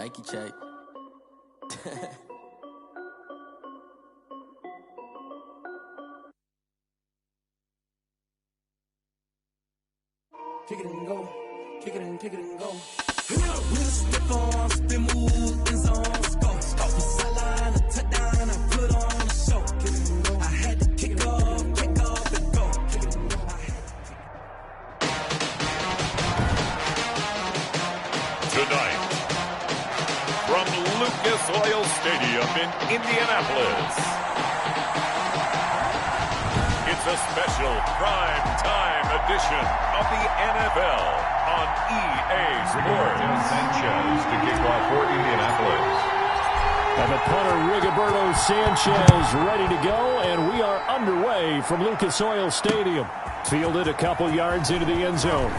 Nike check. Kick it and go. Kick it and go. With a stiff on, spin move, in zones, go. Sideline, a touchdown, I put on a show. Kick it and go. I had to kick off and go. Kick it and go. Tonight, from Lucas Oil Stadium in Indianapolis, it's a special prime time edition of the NFL on EA Sports. Sanchez to kick off for Indianapolis. And the punter, Rigoberto Sanchez, ready to go, and we are underway from Lucas Oil Stadium. Fielded a couple yards into the end zone.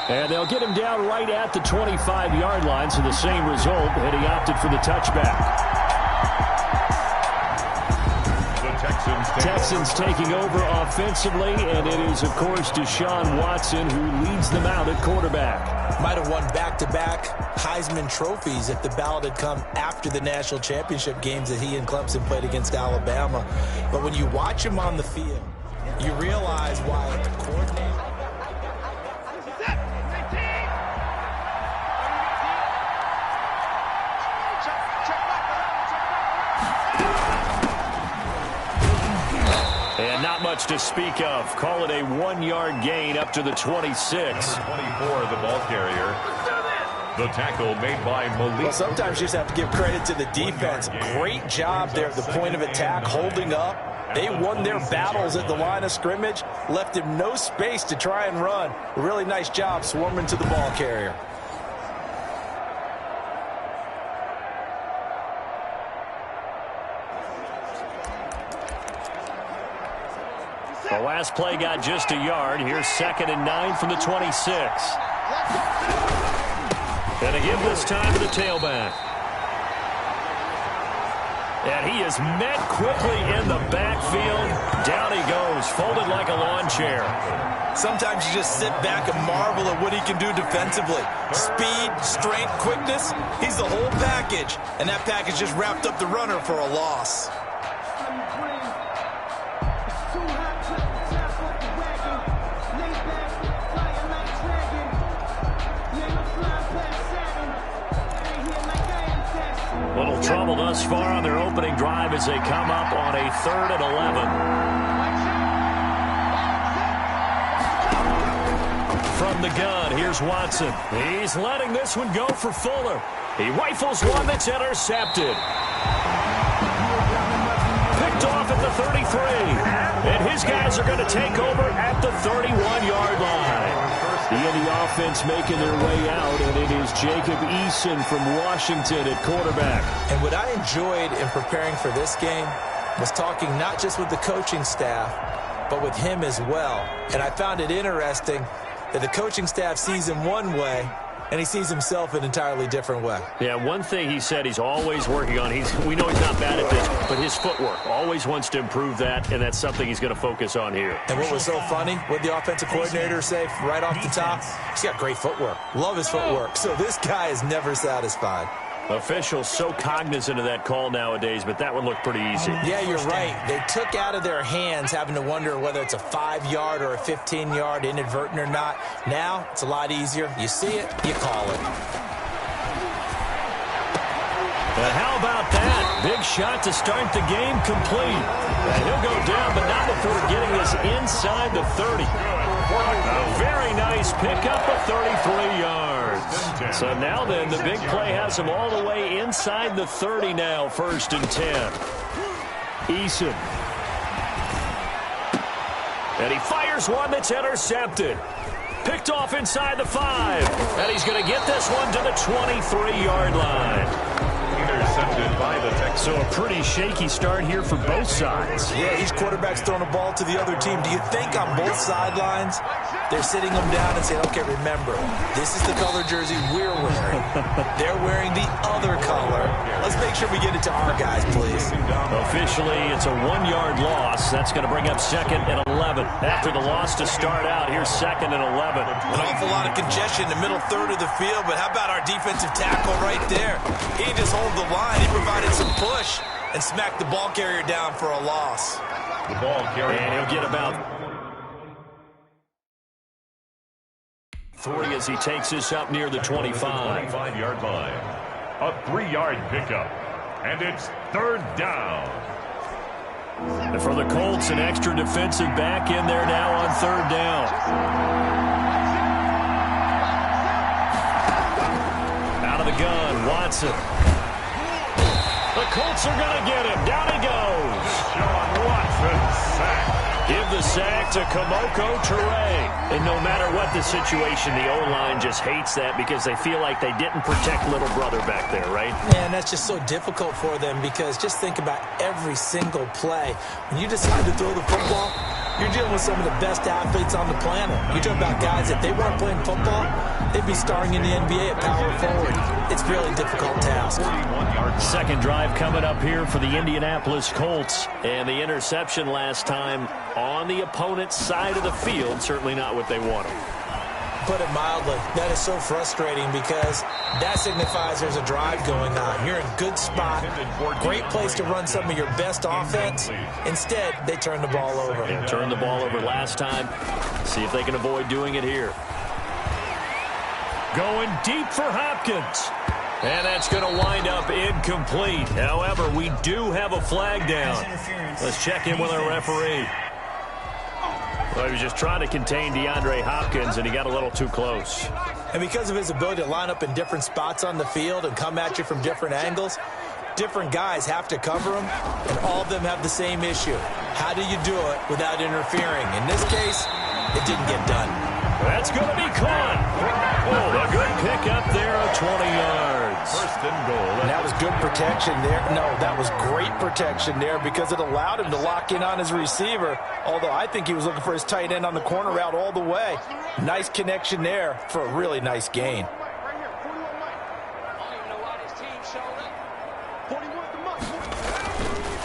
And they'll get him down right at the 25-yard line, so the same result, and he opted for the touchback. Texans taking over offensively, and it is, of course, Deshaun Watson who leads them out at quarterback. Might have won back-to-back Heisman trophies if the ballot had come after the national championship games that he and Clemson played against Alabama. But when you watch him on the field, you realize why the coordinator... And not much to speak of. Call it a 1-yard gain up to the 26. 24, the ball carrier. The tackle made by Malik. Well, sometimes you just have to give credit to the defense. Great job there at the point of attack, holding up. They won their battles at the line of scrimmage, left him no space to try and run. A really nice job swarming to the ball carrier. The last play got just a yard. Here's 2nd and 9 from the 26. And to give this time to the tailback. And he is met quickly in the backfield. Down he goes, folded like a lawn chair. Sometimes you just sit back and marvel at what he can do defensively. Speed, strength, quickness, he's the whole package. And that package just wrapped up the runner for a loss. Little trouble thus far on their opening drive as they come up on a 3rd and 11. From the gun, here's Watson. He's letting this one go for Fuller. He rifles one that's intercepted. Picked off at the 33. And his guys are going to take over at the 31-yard line. The Indy offense making their way out, and it is Jacob Eason from Washington at quarterback. And what I enjoyed in preparing for this game was talking not just with the coaching staff, but with him as well. And I found it interesting that the coaching staff sees him one way, and he sees himself an entirely different way. Yeah, one thing he said he's always working on, we know he's not bad at this, but his footwork, always wants to improve that, and that's something he's going to focus on here. And what was so funny, what the offensive coordinator say right off the top, he's got great footwork. Love his footwork. So this guy is never satisfied. Officials so cognizant of that call nowadays, but that one looked pretty easy. Yeah, you're right. They took out of their hands having to wonder whether it's a 5-yard or a 15-yard inadvertent or not. Now, it's a lot easier. You see it, you call it. And how about that? Big shot to start the game complete. And he'll go down, but not before getting this inside the 30. A very nice pickup of 33 yards. So now then, the big play has him all the way inside the 30 now, 1st and 10. Eason. And he fires one that's intercepted. Picked off inside the 5. And he's going to get this one to the 23-yard line. intercepted by the Texans. So a pretty shaky start here for both sides. Yeah, each quarterback's throwing a ball to the other team. Do you think on both sidelines they're sitting them down and saying, okay, remember, this is the color jersey we're wearing. They're wearing the other color. Let's make sure we get it to our guys, please. Officially, it's a 1-yard loss. That's going to bring up 2nd and 11. After the loss to start out, here's 2nd and 11. An awful lot of congestion in the middle third of the field, but how about our defensive tackle right there? He didn't just hold the line. He provided some push and smacked the ball carrier down for a loss. The ball carrier. And he'll get about 3 as he takes this up near the 25. 25-yard line. A 3-yard pickup. And it's 3rd down. And for the Colts, an extra defensive back in there now on 3rd down. Out of the gun, Watson. The Colts are going to get him. Down he goes. Sean Watson sack. Give the sack to Kamoko Toure. And no matter what the situation, the O-line just hates that because they feel like they didn't protect little brother back there, right? Man, that's just so difficult for them because just think about every single play. When you decide to throw the football, you're dealing with some of the best athletes on the planet. You're talking about guys, if they weren't playing football, they'd be starring in the NBA at power forward. It's a really difficult task. Second drive coming up here for the Indianapolis Colts. And the interception last time on the opponent's side of the field, certainly not what they wanted. Put it mildly, that is so frustrating because that signifies there's a drive going on. You're in a good spot, great place to run some of your best offense. Instead, they turn the ball over. They turned the ball over last time. See if they can avoid doing it here. Going deep for Hopkins. And that's going to wind up incomplete. However, we do have a flag down. Let's check in with our referee. Well, he was just trying to contain DeAndre Hopkins, and he got a little too close. And because of his ability to line up in different spots on the field and come at you from different angles, different guys have to cover him, and all of them have the same issue. How do you do it without interfering? In this case, it didn't get done. That's going to be caught. Oh, a good pick up there of 20 yards. First and goal. And that was good protection there. No, that was great protection there because it allowed him to lock in on his receiver, although I think he was looking for his tight end on the corner route all the way. Nice connection there for a really nice gain.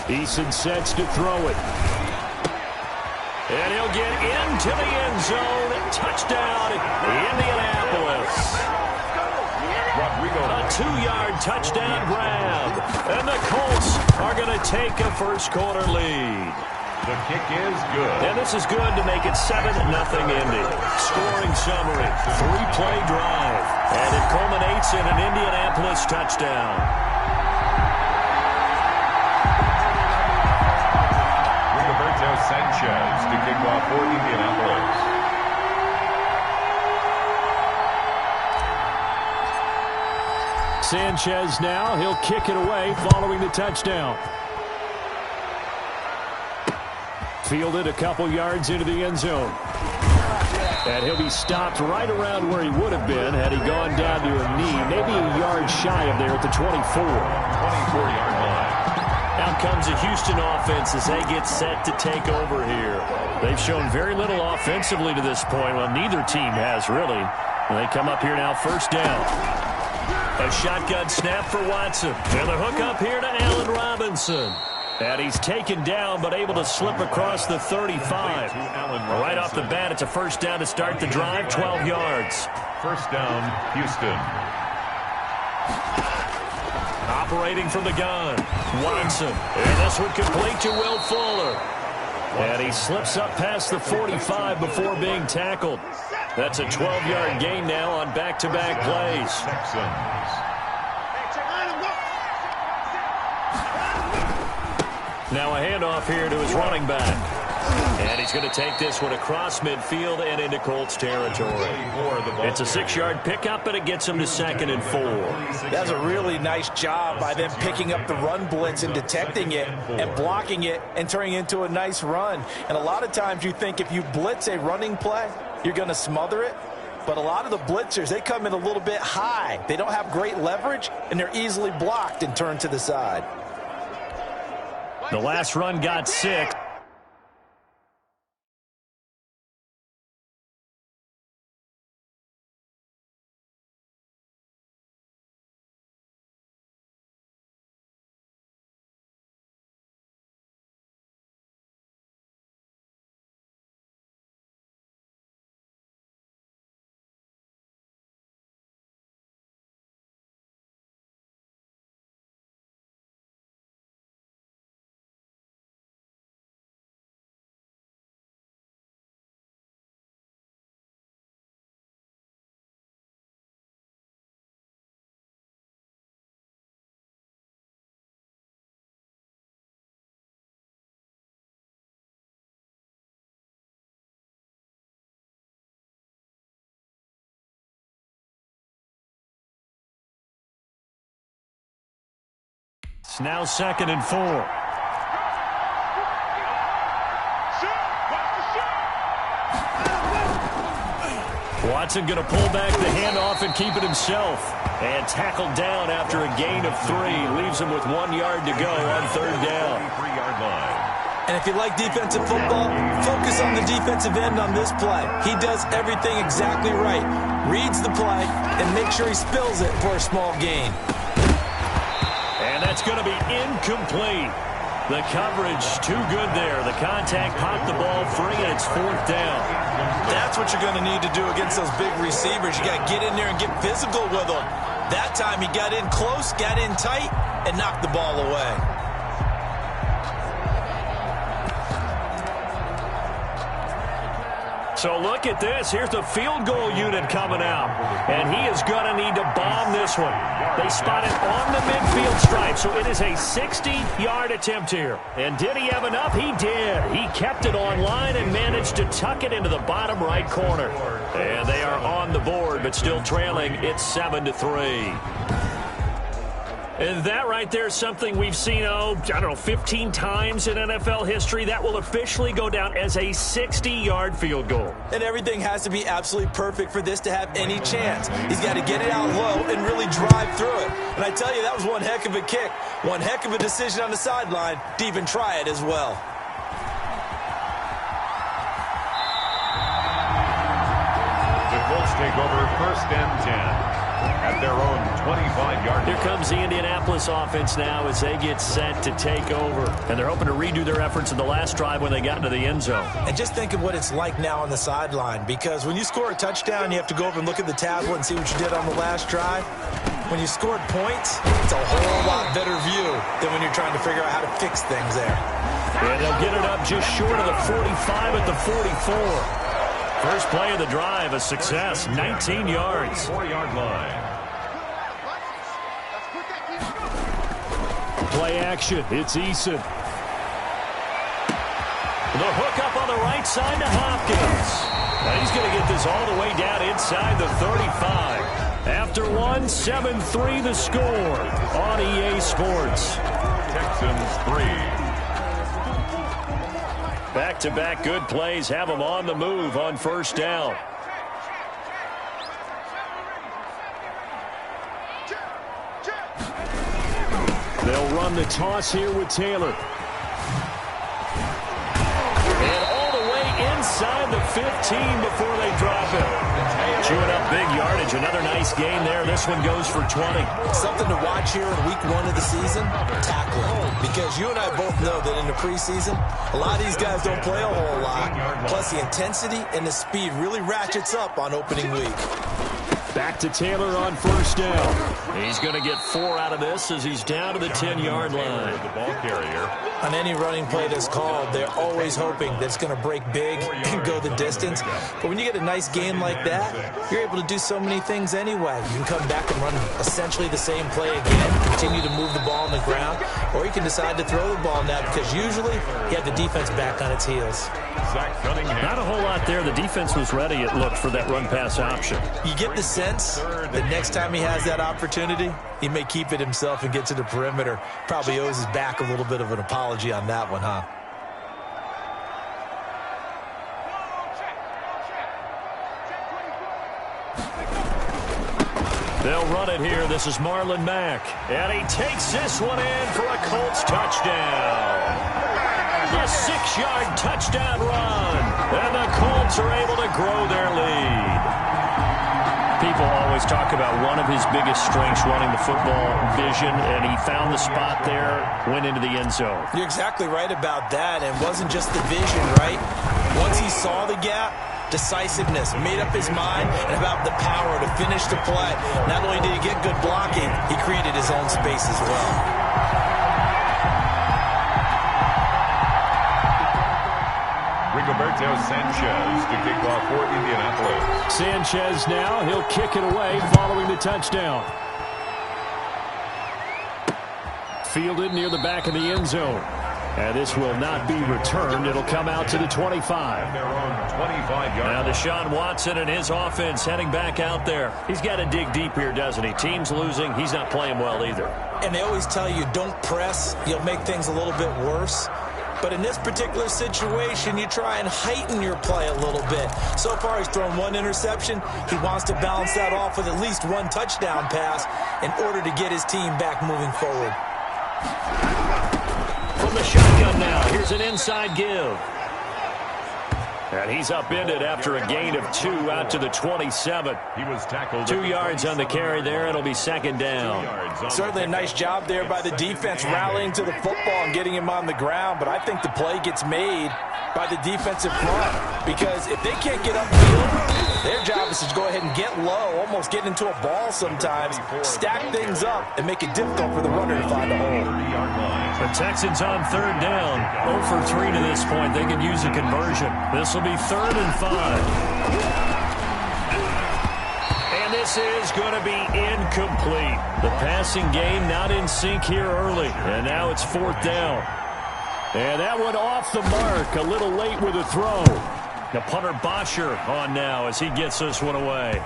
Eason sets to throw it. And he'll get into the end zone. Touchdown, Indianapolis. A 2-yard touchdown grab. And the Colts are going to take a first-quarter lead. The kick is good. And this is good to make it 7-0 Indy. Scoring summary, 3-play drive. And it culminates in an Indianapolis touchdown. Sanchez to kick off for Indianapolis. Sanchez now, he'll kick it away following the touchdown. Fielded a couple yards into the end zone. And he'll be stopped right around where he would have been had he gone down to a knee, maybe a yard shy of there at the 24. 24-yard line. Out comes the Houston offense as they get set to take over here. They've shown very little offensively to this point. Well, neither team has, really. And they come up here now, first down. A shotgun snap for Watson. And the hook up here to Allen Robinson. And he's taken down, but able to slip across the 35. Right off the bat, it's a first down to start the drive, 12 yards. First down, Houston. Operating from the gun, Watson. And this one complete to Will Fuller. And he slips up past the 45 before being tackled. That's a 12-yard gain now on back-to-back plays. Now a handoff here to his running back. And he's going to take this one across midfield and into Colts territory. It's a 6-yard pickup, and it gets him to 2nd and 4. That's a really nice job by them picking up the run blitz and detecting it and blocking it and turning it into a nice run. And a lot of times you think if you blitz a running play, you're going to smother it. But a lot of the blitzers, they come in a little bit high. They don't have great leverage, and they're easily blocked and turned to the side. The last run got 6. It's now 2nd and 4. Watson going to pull back the handoff and keep it himself. And tackled down after a gain of 3. Leaves him with 1 yard to go on 3rd down. 3-yard line. And if you like defensive football, focus on the defensive end on this play. He does everything exactly right. Reads the play and makes sure he spills it for a small gain. And that's going to be incomplete. The coverage too good there. The contact popped the ball free, and it's 4th down. That's what you're going to need to do against those big receivers. You got to get in there and get physical with them. That time he got in close, got in tight, and knocked the ball away. So look at this. Here's the field goal unit coming out. And he is going to need to bomb this one. They spot it on the midfield stripe, so it is a 60-yard attempt here. And did he have enough? He did. He kept it on line and managed to tuck it into the bottom right corner. And they are on the board, but still trailing. It's 7-3. And that right there is something we've seen, 15 times in NFL history. That will officially go down as a 60-yard field goal. And everything has to be absolutely perfect for this to have any chance. He's got to get it out low and really drive through it. And I tell you, that was one heck of a kick. One heck of a decision on the sideline to even try it as well. The Colts take over 1st and 10. At their own 25-yard line. Here comes the Indianapolis offense now as they get set to take over. And they're hoping to redo their efforts in the last drive when they got into the end zone. And just think of what it's like now on the sideline, because when you score a touchdown, you have to go over and look at the tablet and see what you did on the last drive. When you scored points, it's a whole lot better view than when you're trying to figure out how to fix things there. And they'll get it up just short of the 45 at the 44. First play of the drive, a success, 19 yards. 4-yard line. Play action, it's Eason. The hook up on the right side to Hopkins. And he's going to get this all the way down inside the 35. After 7-3 the score on EA Sports. Texans 3. Back-to-back good plays have them on the move on 1st down. They'll run the toss here with Taylor. And all the way inside the 15 before they drop it. Chewing up big yardage. Another nice gain there. This one goes for 20. Something to watch here in week 1 of the season, tackling. Because you and I both know that in the preseason, a lot of these guys don't play a whole lot. Plus the intensity and the speed really ratchets up on opening week. Back to Taylor on 1st down. He's going to get 4 out of this as he's down to the 10-yard line. The ball carrier. On any running play that's called, they're always hoping that it's going to break big and go the distance. But when you get a nice game like that, you're able to do so many things anyway. You can come back and run essentially the same play again, continue to move the ball on the ground, or you can decide to throw the ball now because usually you have the defense back on its heels. Not a whole lot there. The defense was ready, it looked, for that run-pass option. You get the sense that next time he has that opportunity, he may keep it himself and get to the perimeter. Probably owes his back a little bit of an apology on that one, huh? They'll run it here. This is Marlon Mack. And he takes this one in for a Colts touchdown. A 6-yard touchdown run. And the Colts are able to grow their lead. People always talk about one of his biggest strengths running the football, vision, and he found the spot there, went into the end zone. You're exactly right about that. It wasn't just the vision, right? Once he saw the gap, decisiveness, made up his mind, and about the power to finish the play. Not only did he get good blocking, he created his own space as well. Rigoberto Sanchez to kick off for Indianapolis. Sanchez now, he'll kick it away following the touchdown. Fielded near the back of the end zone. And this will not be returned. It'll come out to the 25. Now Deshaun Watson and his offense heading back out there. He's got to dig deep here, doesn't he? Team's losing. He's not playing well either. And they always tell you, don't press. You'll make things a little bit worse. But in this particular situation, you try and heighten your play a little bit. So far, he's thrown one interception. He wants to balance that off with at least one touchdown pass in order to get his team back moving forward. From the shotgun now, here's an inside give. And he's upended after a gain of 2 out to the 27. He was tackled. 2 yards on the carry there. It'll be second down. Certainly a nice job there by the defense rallying to the football and getting him on the ground. But I think the play gets made by the defensive front. Because if they can't get upfield, their job is to go ahead and get low, almost get into a ball sometimes, stack things up, and make it difficult for the runner to find a hole. The Texans on third down. 0 for 3 to this point. They could use a conversion. This will be 3rd and 5. And this is going to be incomplete. The passing game not in sync here early. And now it's 4th down. And that one off the mark. A little late with a throw. The punter Bosher on now as he gets this one away.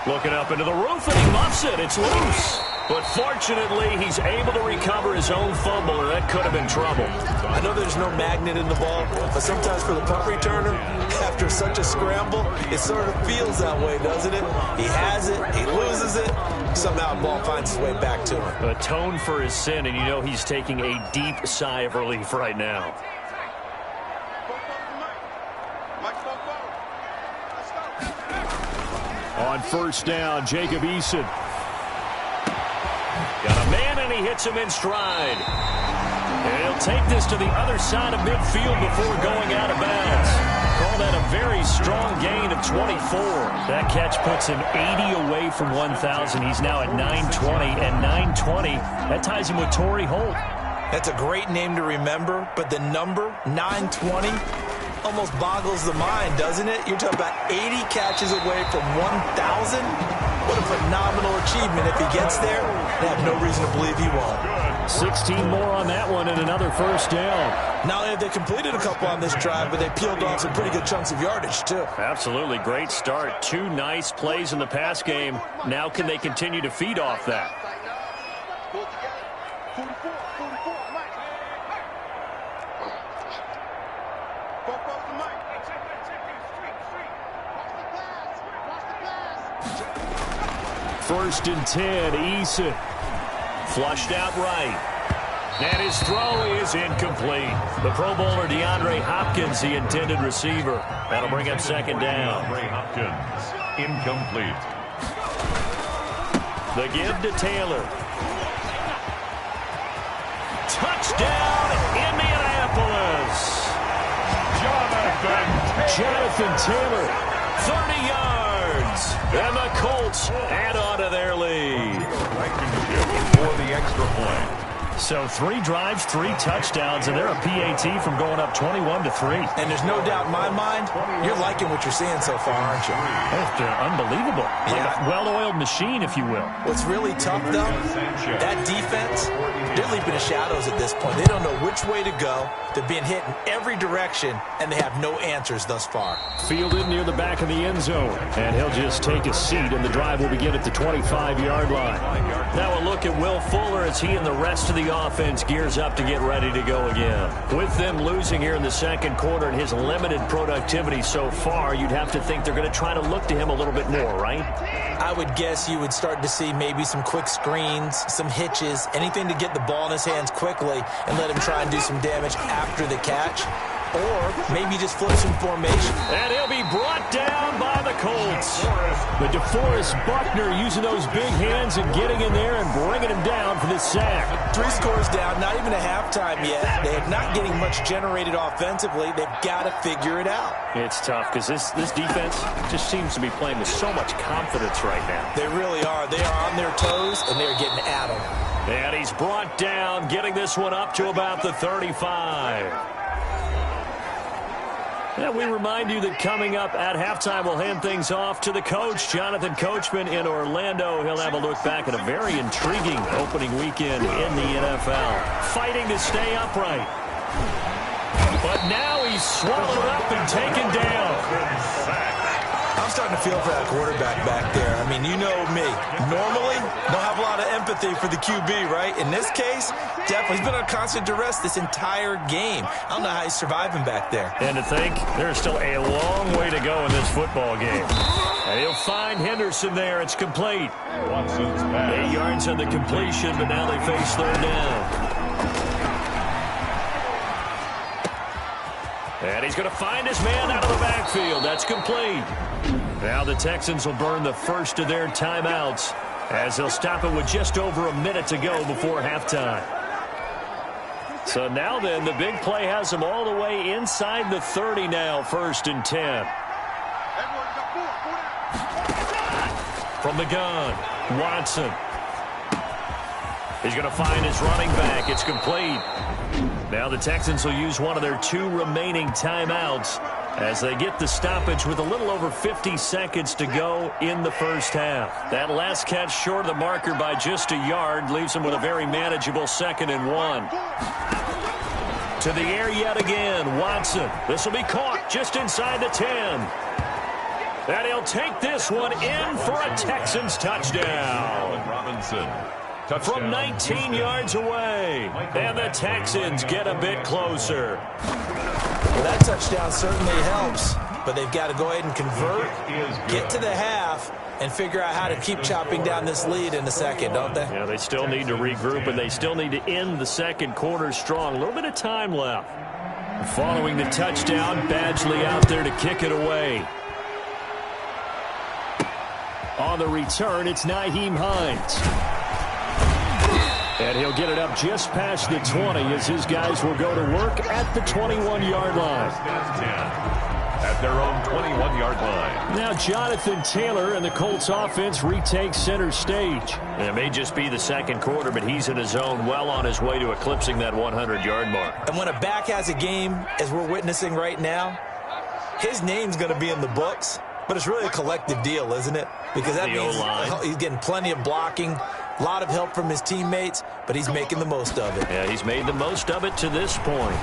Looking up into the roof, and he muffs it. It's loose. But fortunately, he's able to recover his own fumble, or that could have been trouble. I know there's no magnet in the ball, but sometimes for the punt returner, after such a scramble, it sort of feels that way, doesn't it? He has it, he loses it, somehow the ball finds its way back to him. Atone for his sin, and you know he's taking a deep sigh of relief right now. On first down, Jacob Eason. Got a man, and he hits him in stride. And he'll take this to the other side of midfield before going out of bounds. Call that a very strong gain of 24. That catch puts him 80 away from 1,000. He's now at 920, and 920, that ties him with Torrey Holt. That's a great name to remember, but the number, 920, almost boggles the mind, doesn't it? You're talking about 80 catches away from 1,000. What a phenomenal achievement. If he gets there, they have no reason to believe he won't. 16 more on that one and another first down. Not only have they completed a couple on this drive, but they peeled off some pretty good chunks of yardage, too. Absolutely. Great start. 2 nice plays in the pass game. Now can they continue to feed off that? First and 10, Eason. Flushed out right. And his throw is incomplete. The Pro Bowler DeAndre Hopkins, the intended receiver. That'll bring up second down. DeAndre Hopkins, incomplete. The give to Taylor. Touchdown, Indianapolis. Jonathan Taylor, 30 yards. And the Colts add on to their lead. For the extra point. So 3 drives, 3 touchdowns, and they're a PAT from going up 21-3. And there's no doubt in my mind, you're liking what you're seeing so far, aren't you? It's unbelievable. Yeah. Like a well-oiled machine, if you will. What's really tough, though, that defense, they're leaping the shadows at this point. They don't know which way to go. They're being hit in every direction, and they have no answers thus far. Fielded near the back of the end zone. And he'll just take a seat, and the drive will begin at the 25-yard line. Now a look at Will Fuller as he and the rest of the the offense gears up to get ready to go again. With them losing here in the second quarter and his limited productivity so far, you'd have to think they're going to try to look to him a little bit more, right? I would guess you would start to see maybe some quick screens, some hitches, anything to get the ball in his hands quickly and let him try and do some damage after the catch. Or maybe just flip some formation. And he'll be brought down by the Colts. But DeForest Buckner using those big hands and getting in there and bringing him down for the sack. 3 scores down, not even a halftime yet. They're not getting much generated offensively. They've got to figure it out. It's tough because this defense just seems to be playing with so much confidence right now. They really are. They are on their toes, and they're getting at them. And he's brought down, getting this one up to about the 35. And we remind you that coming up at halftime, we'll hand things off to the coach, Jonathan Coachman in Orlando. He'll have a look back at a very intriguing opening weekend in the NFL. Fighting to stay upright. But now he's swallowed up and taken down. I'm starting to feel for that quarterback back there. I mean, you know me. Normally, don't have a lot of empathy for the QB, right? In this case, definitely. He's been on constant duress this entire game. I don't know how he's surviving back there. And to think, there's still a long way to go in this football game. And he'll find Henderson there. It's complete. 8 yards on the completion, but now they face third down. And he's going to find his man out of the backfield. That's complete. Now the Texans will burn the first of their timeouts as they'll stop it with just over a minute to go before halftime. So now then, the big play has them all the way inside the 30 now, 1st and 10. From the gun, Watson. He's going to find his running back. It's complete. Now the Texans will use one of their 2 remaining timeouts as they get the stoppage with a little over 50 seconds to go in the first half. That last catch short of the marker by just a yard leaves them with a very manageable 2nd and 1. To the air yet again, Watson. This will be caught just inside the 10. And he'll take this one in for a Texans touchdown. Robinson. From 19 yards away. And the Texans get a bit closer. Well, that touchdown certainly helps, but they've got to go ahead and convert, get to the half, and figure out how to keep chopping down this lead in the second, don't they? Yeah, they still need to regroup, and they still need to end the second quarter strong. A little bit of time left. Following the touchdown, Badgley out there to kick it away. On the return, it's Nyheim Hines. And he'll get it up just past the 20 as his guys will go to work at the 21-yard line. At their own 21-yard line. Now Jonathan Taylor and the Colts offense retake center stage. And it may just be the second quarter, but he's in his zone well on his way to eclipsing that 100-yard mark. And when a back has a game, as we're witnessing right now, his name's going to be in the books. But it's really a collective deal, isn't it? Because that means he's getting plenty of blocking, a lot of help from his teammates, but he's making the most of it. Yeah, he's made the most of it to this point.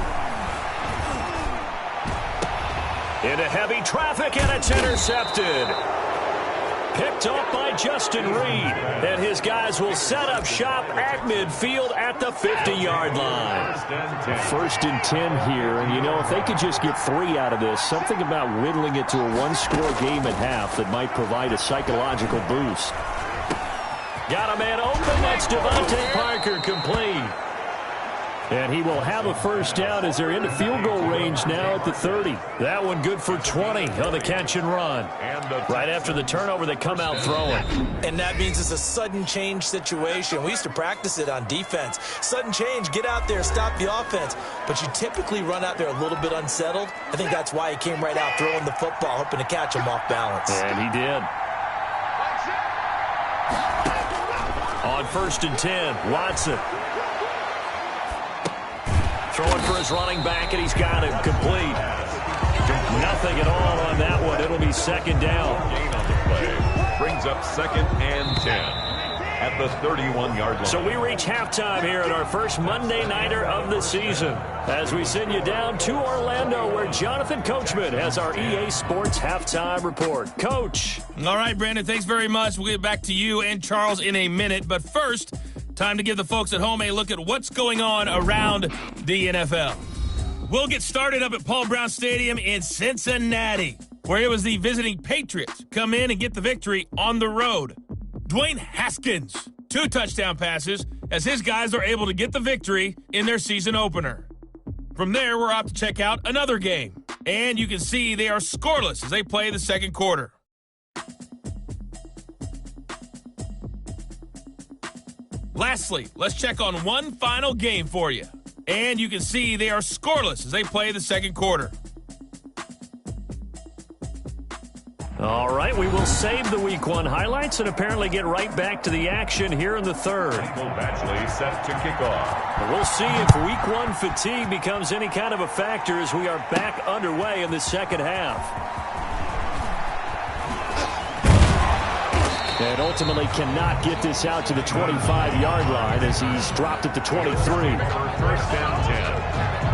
Into heavy traffic, and it's intercepted. Picked up by Justin Reed. And his guys will set up shop at midfield at the 50-yard line. 1st and 10 here, and you know, if they could just get 3 out of this, something about whittling it to a 1-score game at half that might provide a psychological boost. Got a man open. That's Devontae Parker, complete. And he will have a first down as they're into field goal range now at the 30. That one good for 20 on the catch and run. Right after the turnover, they come out throwing. And that means it's a sudden change situation. We used to practice it on defense. Sudden change, get out there, stop the offense. But you typically run out there a little bit unsettled. I think that's why he came right out throwing the football, hoping to catch him off balance. And he did. On 1st and 10, Watson. Throwing for his running back, and he's got it complete. Nothing at all on that one. It'll be 2nd down. Gain on the play. Brings up 2nd and 10 at the 31-yard line. So we reach halftime here at our first Monday Nighter of the season as we send you down to Orlando where Jonathan Coachman has our EA Sports halftime report. Coach. All right, Brandon, thanks very much. We'll get back to you and Charles in a minute. But first, Time to give the folks at home a look at what's going on around the NFL. We'll get started up at Paul Brown Stadium in Cincinnati, where it was the visiting Patriots come in and get the victory on the road. Dwayne Haskins, 2 touchdown passes as his guys are able to get the victory in their season opener. From there, we're off to check out another game, and you can see they are scoreless as they play the second quarter. Lastly, let's check on one final game for you. And you can see they are scoreless as they play the second quarter. All right, we will save the Week 1 highlights and apparently get right back to the action here in the third. Michael Badgley set to kick off. We'll see if Week 1 fatigue becomes any kind of a factor as we are back underway in the second half. And ultimately cannot get this out to the 25-yard line as he's dropped at the 23. For first and 10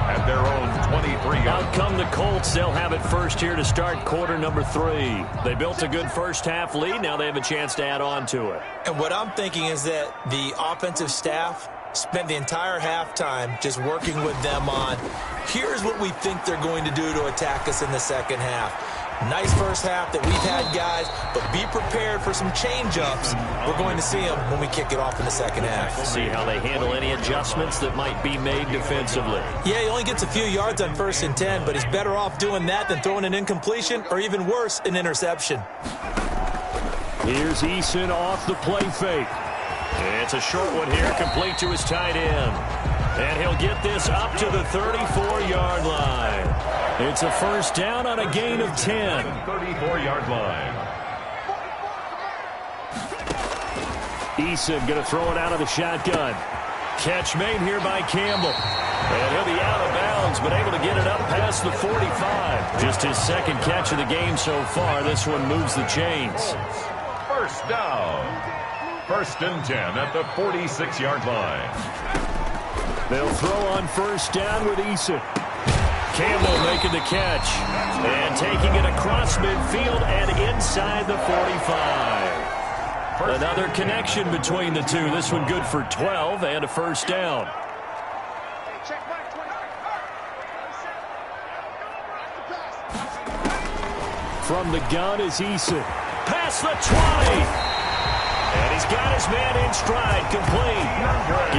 at their own 23-yard. Out come the Colts. They'll have it first here to start quarter number 3. They built a good first-half lead. Now they have a chance to add on to it. And what I'm thinking is that the offensive staff spent the entire halftime just working with them on, here's what we think they're going to do to attack us in the second half. Nice first half that we've had, guys, but be prepared for some change-ups. We're going to see them when we kick it off in the second half. See how they handle any adjustments that might be made defensively. Yeah, he only gets a few yards on 1st and 10, but he's better off doing that than throwing an incompletion or even worse, an interception. Here's Eason off the play fake. It's a short one here, complete to his tight end. And he'll get this up to the 34-yard line. It's a first down on a gain of 10. 34-yard line. Eason going to throw it out of the shotgun. Catch made here by Campbell. And he'll be out of bounds, but able to get it up past the 45. Just his second catch of the game so far. This one moves the chains. First down. 1st and 10 at the 46-yard line. They'll throw on first down with Eason. Campbell making the catch and taking it across midfield and inside the 45. Another connection between the two. This one good for 12 and a first down. From the gun is Eason. Past the 20. And he's got his man in stride, complete.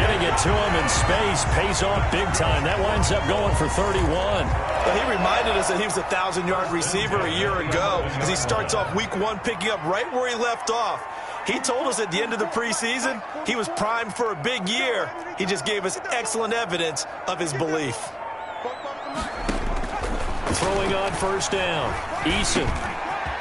Getting it to him in space pays off big time. That winds up going for 31. Well, he reminded us that he was a 1,000-yard receiver a year ago as he starts off Week 1 picking up right where he left off. He told us at the end of the preseason he was primed for a big year. He just gave us excellent evidence of his belief. Throwing on first down. Eason.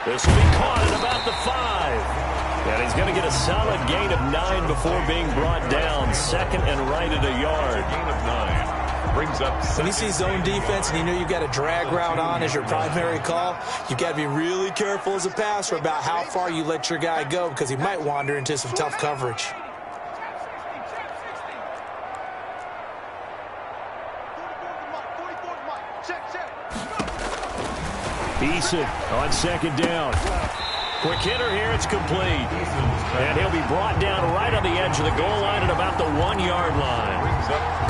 This will be caught at about the 5. And he's going to get a solid gain of 9 before being brought down. Second and right at a yard. Gain of 9. Brings up when you see zone defense and you know you've got a drag route on as your primary call, you've got to be really careful as a passer about how far you let your guy go because he might wander into some tough coverage. Eason on second down. Quick hitter here, it's complete. And he'll be brought down right on the edge of the goal line at about the 1-yard line.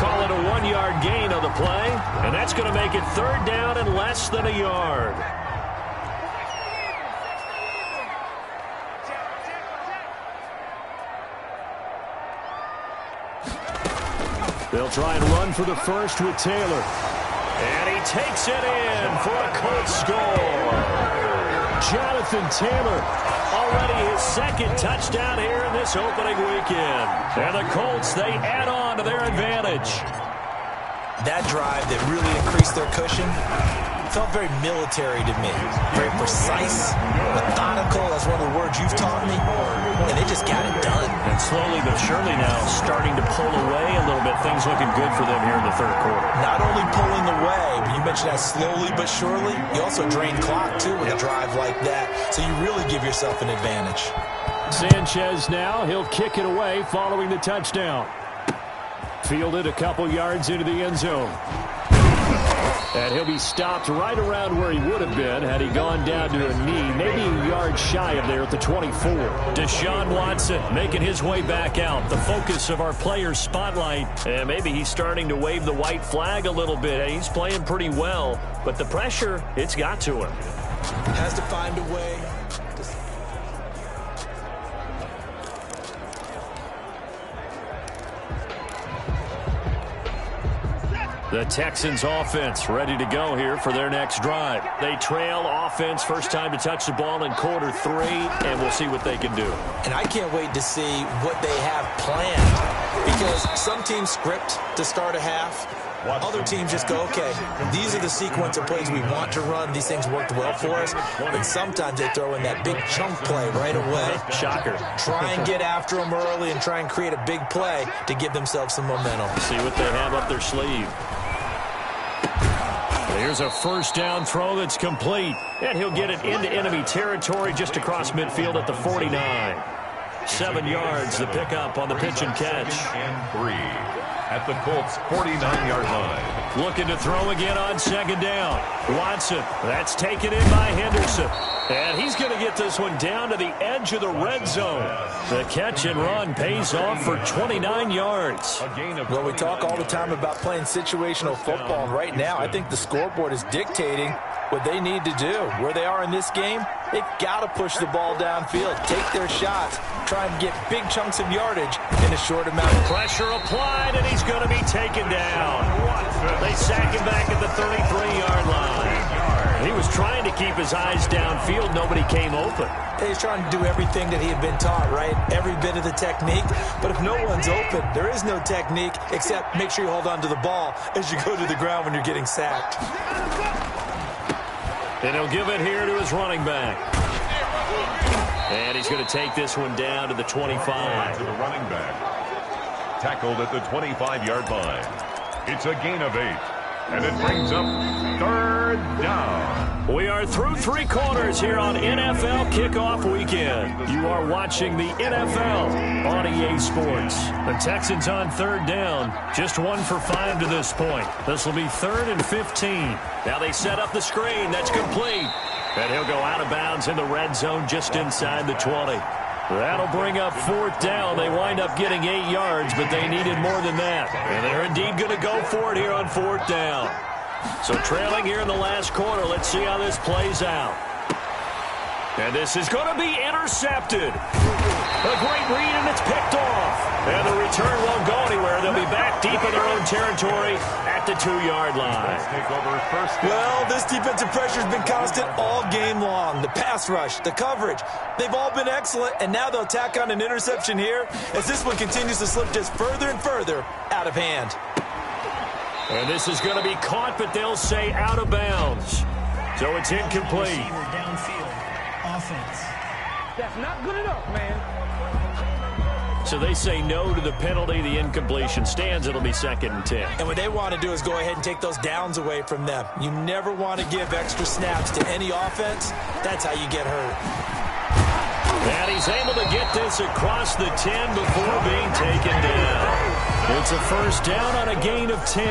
Call it a 1-yard gain on the play, and that's going to make it third down and less than a yard. They'll try and run for the first with Taylor. And he takes it in for a Colts score. Jonathan Taylor, already his second touchdown here in this opening weekend. And the Colts, they add on to their advantage. That drive that really increased their cushion felt very military to me. Very precise, methodical, that's one of the words you've taught me. And they just got it done. And slowly but surely now starting to pull away a little bit. Things looking good for them here in the third quarter. Not only pulling away, but you mentioned that slowly but surely. You also drain clock, too, with a drive like that. So you really give yourself an advantage. Sanchez now, he'll kick it away following the touchdown. Fielded a couple yards into the end zone. And he'll be stopped right around where he would have been had he gone down to a knee, maybe a yard shy of there at the 24. Deshaun Watson making his way back out, the focus of our players' spotlight. And maybe he's starting to wave the white flag a little bit. He's playing pretty well, but the pressure, it's got to him. Has to find a way. The Texans offense ready to go here for their next drive. They trail offense, first time to touch the ball in quarter 3, and we'll see what they can do. And I can't wait to see what they have planned, because some teams script to start a half. Other teams just go, okay, these are the sequence of plays we want to run. These things worked well for us. And sometimes they throw in that big chunk play right away. Shocker. Try and get after them early and try and create a big play to give themselves some momentum. See what they have up their sleeve. Here's a first down throw that's complete. And he'll get it into enemy territory just across midfield at the 49. 7 yards, the pickup on the pitch and catch. And 3 at the Colts' 49-yard line. Looking to throw again on second down. Watson, that's taken in by Henderson. And he's going to get this one down to the edge of the red zone. The catch and run pays off for 29 yards. Well, we talk all the time about playing situational football. And right now, I think the scoreboard is dictating what they need to do. Where they are in this game, they've got to push the ball downfield, take their shots, try and get big chunks of yardage in a short amount of time. Pressure applied, and he's going to be taken down. They sack him back at the 33-yard line. He was trying to keep his eyes downfield. Nobody came open. He's trying to do everything that he had been taught, right? Every bit of the technique. But if no one's open, there is no technique except make sure you hold on to the ball as you go to the ground when you're getting sacked. And he'll give it here to his running back. And he's going to take this one down to the 25. To the running back. Tackled at the 25-yard line. It's a gain of 8. And it brings up third down. We are through 3 quarters here on NFL Kickoff Weekend. You are watching the NFL on EA Sports. The Texans on third down. Just 1 for 5 to this point. This will be 3rd and 15. Now they set up the screen. That's complete. And he'll go out of bounds in the red zone just inside the 20. That'll bring up 4th down. They wind up getting 8 yards, but they needed more than that. And they're indeed going to go for it here on 4th down. So trailing here in the last quarter, let's see how this plays out. And this is going to be intercepted. A great read, and it's picked off. And the return won't go anywhere. They'll be back deep in their own territory at the 2-yard line. Well, this defensive pressure has been constant all game long. The pass rush, the coverage, they've all been excellent, and now they'll tack on an interception here as this one continues to slip just further and further out of hand. And this is going to be caught, but they'll say out of bounds. So it's incomplete. Downfield offense. That's not good enough, man. So they say no to the penalty. The incompletion stands. It'll be 2nd and 10. And what they want to do is go ahead and take those downs away from them. You never want to give extra snaps to any offense. That's how you get hurt. And he's able to get this across the 10 before being taken down. It's a first down on a gain of 10.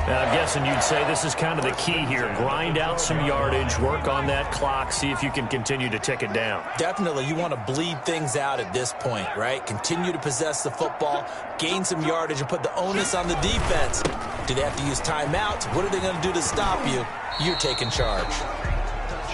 Now, I'm guessing you'd say this is kind of the key here. Grind out some yardage, work on that clock, see if you can continue to tick it down. Definitely, you want to bleed things out at this point, right? Continue to possess the football, gain some yardage, and put the onus on the defense. Do they have to use timeouts? What are they going to do to stop you? You're taking charge.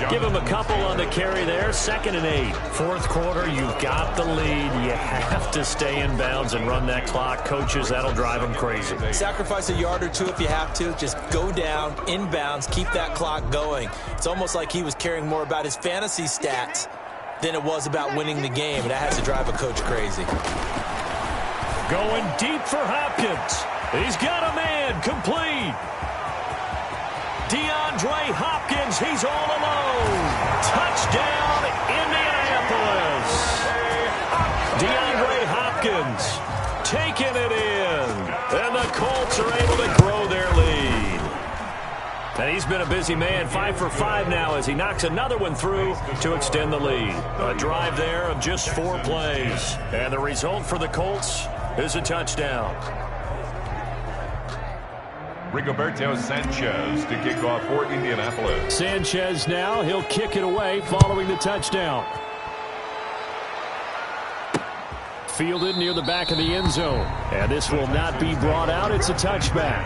Give him a couple on the carry there. 2nd and 8. 4th quarter, you've got the lead. You have to stay in bounds and run that clock. Coaches, that'll drive them crazy. Sacrifice a yard or 2 if you have to. Just go down, in bounds, keep that clock going. It's almost like he was caring more about his fantasy stats than it was about winning the game, and that has to drive a coach crazy. Going deep for Hopkins. He's got a man, complete. DeAndre Hopkins, he's all alone. Touchdown, Indianapolis. DeAndre Hopkins taking it in. And the Colts are able to grow their lead. And he's been a busy man, 5 for 5 now as he knocks another one through to extend the lead. A drive there of just 4 plays. And the result for the Colts is a touchdown. Rigoberto Sanchez to kick off for Indianapolis. Sanchez now, he'll kick it away following the touchdown. Fielded near the back of the end zone. And this will not be brought out. It's a touchback.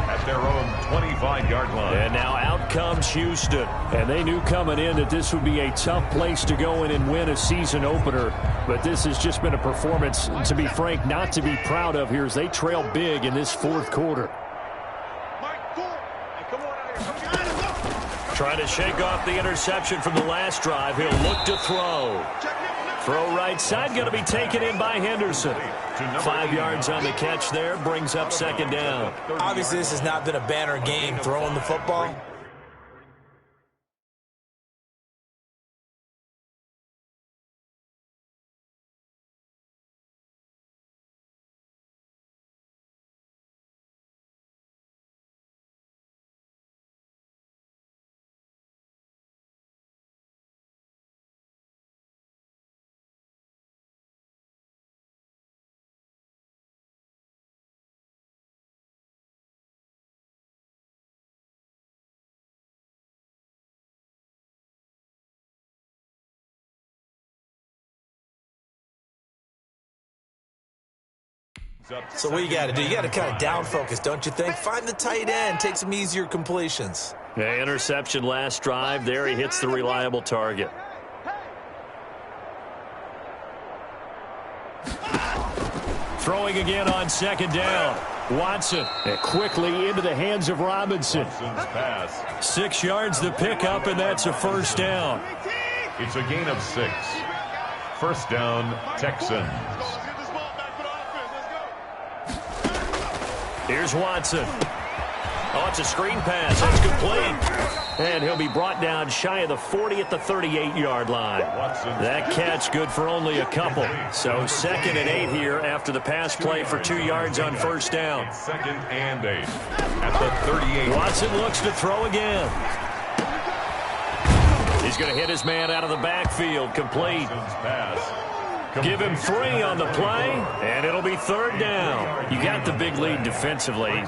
At their own 25-yard line. And now out comes Houston. And they knew coming in that this would be a tough place to go in and win a season opener. But this has just been a performance, to be frank, not to be proud of here as they trail big in this fourth quarter. Trying to shake off the interception from the last drive. He'll look to throw. Throw right side, going to be taken in by Henderson. 5 yards on the catch there, brings up second down. Obviously, this has not been a banner game throwing the football. So what you got to do? You got to kind of down focus, don't you think? Find the tight end, take some easier completions. Yeah, interception last drive. There he hits the reliable target. Throwing again on second down. Watson and quickly into the hands of Robinson. 6 yards the pickup, and that's a first down. It's a gain of 6. First down, Texans. Here's Watson. Oh, it's a screen pass. That's complete. And he'll be brought down shy of the 40 at the 38-yard line. That catch good for only a couple. So 2nd and 8 here after the pass play for 2 yards on first down. 2nd and 8 at the 38. Watson looks to throw again. He's going to hit his man out of the backfield. Complete. Give him 3 on the play, and it'll be third down. You got the big lead defensively.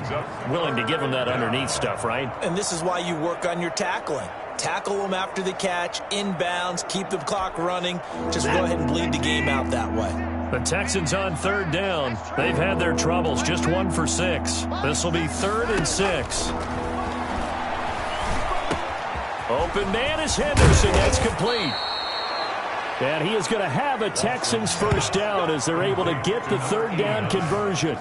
Willing to give him that underneath stuff, right? And this is why you work on your tackling. Tackle them after the catch, inbounds, keep the clock running. Just go ahead and bleed the game out that way. The Texans on third down. They've had their troubles, just 1 for 6. This will be 3rd and 6. Open man is Henderson. That's complete. And he is going to have a Texans first down as they're able to get the third down conversion.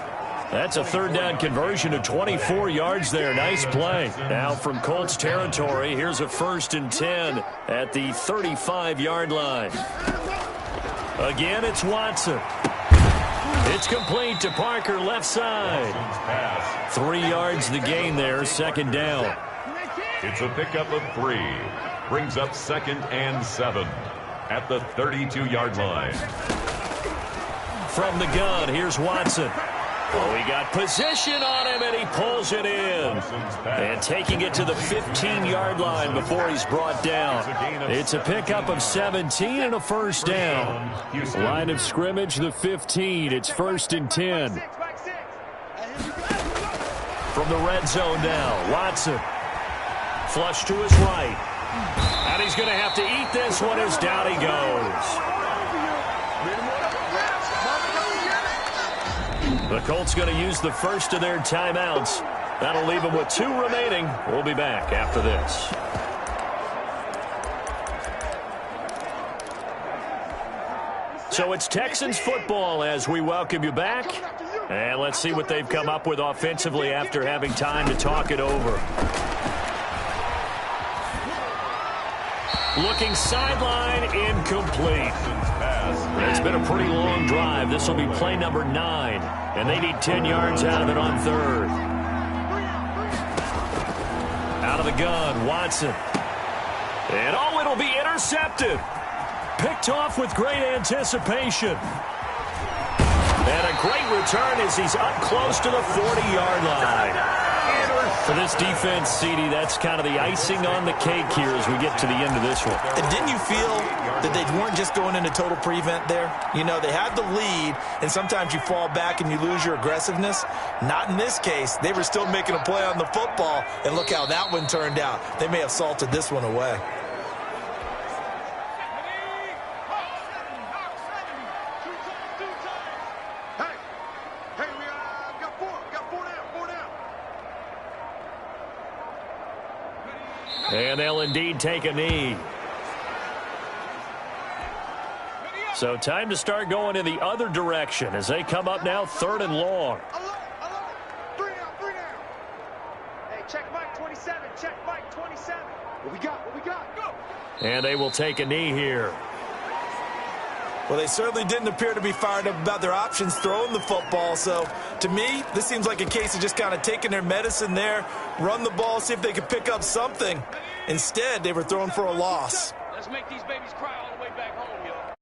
That's a third down conversion of 24 yards there. Nice play. Now from Colts territory, here's a 1st and 10 at the 35-yard line. Again, it's Watson. It's complete to Parker, left side. 3 yards the gain there, 2nd down. It's a pickup of 3. Brings up 2nd and 7. At the 32-yard line. From the gun, here's Watson. Oh, he got position on him, and he pulls it in. And taking it to the 15-yard line before he's brought down. It's a pickup of 17 and a first down. Line of scrimmage, the 15. It's 1st and 10. From the red zone now, Watson. Flush to his right. And he's going to have to eat this one as down he goes. The Colts going to use the first of their timeouts. That'll leave them with 2 remaining. We'll be back after this. So it's Texans football as we welcome you back. And let's see what they've come up with offensively after having time to talk it over. Looking sideline, incomplete. It's been a pretty long drive. This will be play number 9, and they need 10 yards out of it on 3rd. Out of the gun, Watson. And oh, it'll be intercepted. Picked off with great anticipation. And a great return as he's up close to the 40-yard line. For this defense, CD, that's kind of the icing on the cake here as we get to the end of this one. And didn't you feel that they weren't just going into total prevent there? You know, they had the lead, and sometimes you fall back and you lose your aggressiveness. Not in this case. They were still making a play on the football, and look how that one turned out. They may have salted this one away. And they'll indeed take a knee. So time to start going in the other direction as they come up now 3rd and long. Three down. Hey, check Mike 27. Check Mike 27. What we got? Go. And they will take a knee here. Well, they certainly didn't appear to be fired up about their options throwing the football. So, to me, this seems like a case of just kind of taking their medicine there, run the ball, see if they could pick up something. Instead, they were throwing for a loss. Let's make these babies cry all the way back home, yo.